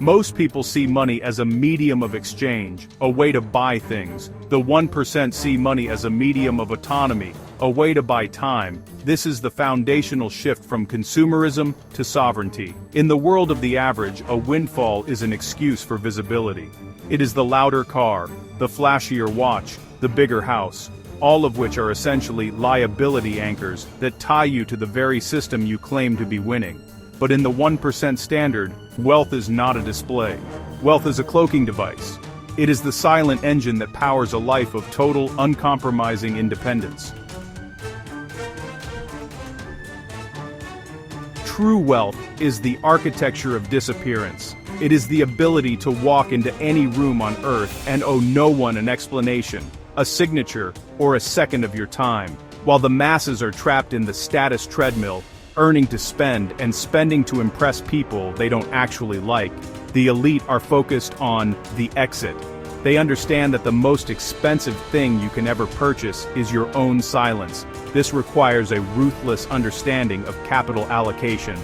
Most people see money as a medium of exchange, a way to buy things. The 1% see money as a medium of autonomy, a way to buy time. This is the foundational shift from consumerism to sovereignty. In the world of the average, a windfall is an excuse for visibility. It is the louder car, the flashier watch, the bigger house, all of which are essentially liability anchors that tie you to the very system you claim to be winning. But in the 1% standard, wealth is not a display. Wealth is a cloaking device. It is the silent engine that powers a life of total, uncompromising independence. True wealth is the architecture of disappearance. It is the ability to walk into any room on earth and owe no one an explanation, a signature, or a second of your time, while the masses are trapped in the status treadmill, earning to spend and spending to impress people they don't actually like. The elite are focused on the exit. They understand that the most expensive thing you can ever purchase is your own silence. This requires a ruthless understanding of capital allocation.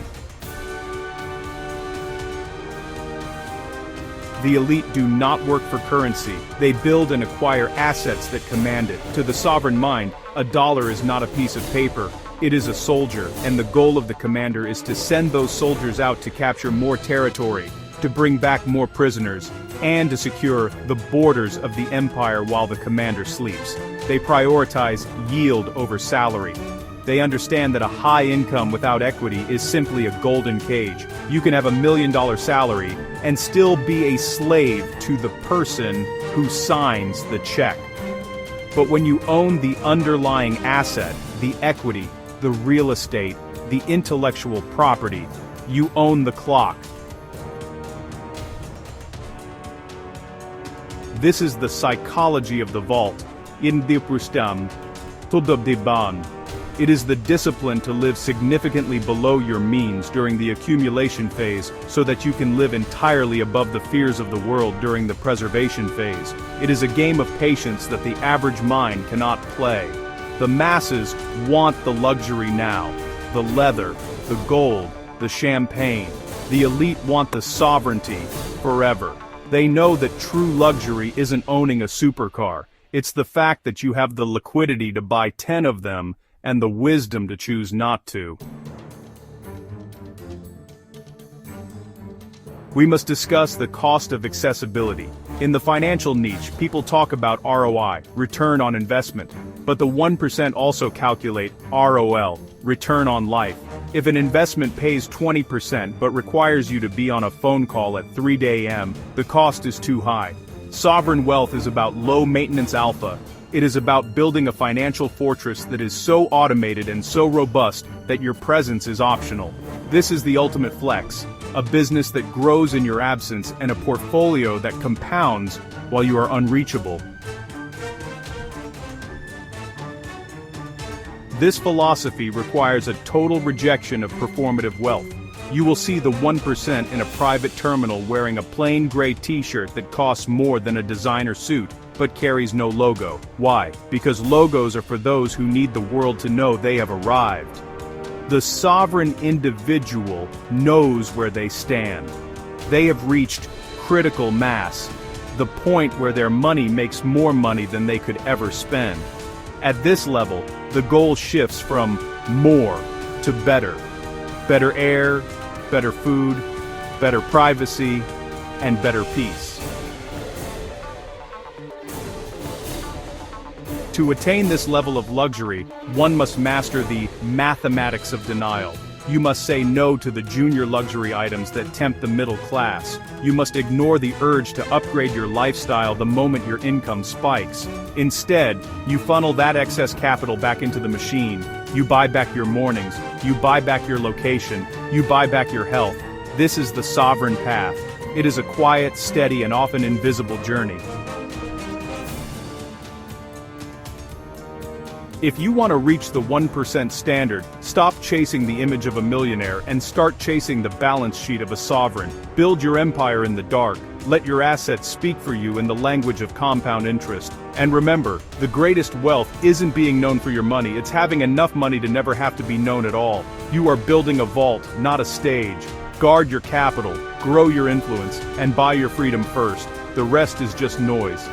The elite do not work for currency. They build and acquire assets that command it. To the sovereign mind, a dollar is not a piece of paper. It is a soldier, and the goal of the commander is to send those soldiers out to capture more territory, to bring back more prisoners, and to secure the borders of the empire while the commander sleeps. They prioritize yield over salary. They understand that a high income without equity is simply a golden cage. You can have $1 million salary and still be a slave to the person who signs the check. But when you own the underlying asset, the equity, the real estate, the intellectual property, you own the clock. This is the psychology of the vault. In the Prustam, Tudabdiban. It is the discipline to live significantly below your means during the accumulation phase so that you can live entirely above the fears of the world during the preservation phase. It is a game of patience that the average mind cannot play. The masses want the luxury now, the leather, the gold, the champagne. The elite want the sovereignty forever. They know that true luxury isn't owning a supercar. It's the fact that you have the liquidity to buy 10 of them and the wisdom to choose not to. We must discuss the cost of accessibility. In the financial niche, people talk about ROI, return on investment, but the 1% also calculate ROL, return on life. If an investment pays 20% but requires you to be on a phone call at 3 a.m., the cost is too high. Sovereign wealth is about low-maintenance alpha. It is about building a financial fortress that is so automated and so robust that your presence is optional. This is the ultimate flex, a business that grows in your absence and a portfolio that compounds while you are unreachable. This philosophy requires a total rejection of performative wealth. You will see the 1% in a private terminal wearing a plain gray t-shirt that costs more than a designer suit, but carries no logo. Why? Because logos are for those who need the world to know they have arrived. The sovereign individual knows where they stand. They have reached critical mass, the point where their money makes more money than they could ever spend. At this level, the goal shifts from more to better. Better air, better food, better privacy, and better peace. To attain this level of luxury, one must master the mathematics of denial. You must say no to the junior luxury items that tempt the middle class. You must ignore the urge to upgrade your lifestyle the moment your income spikes. Instead, you funnel that excess capital back into the machine. You buy back your mornings, you buy back your location, you buy back your health. This is the sovereign path. It is a quiet, steady, and often invisible journey. If you want to reach the 1% standard, stop chasing the image of a millionaire and start chasing the balance sheet of a sovereign. Build your empire in the dark. Let your assets speak for you in the language of compound interest. And remember, the greatest wealth isn't being known for your money, it's having enough money to never have to be known at all. You are building a vault, not a stage. Guard your capital, grow your influence, and buy your freedom first. The rest is just noise.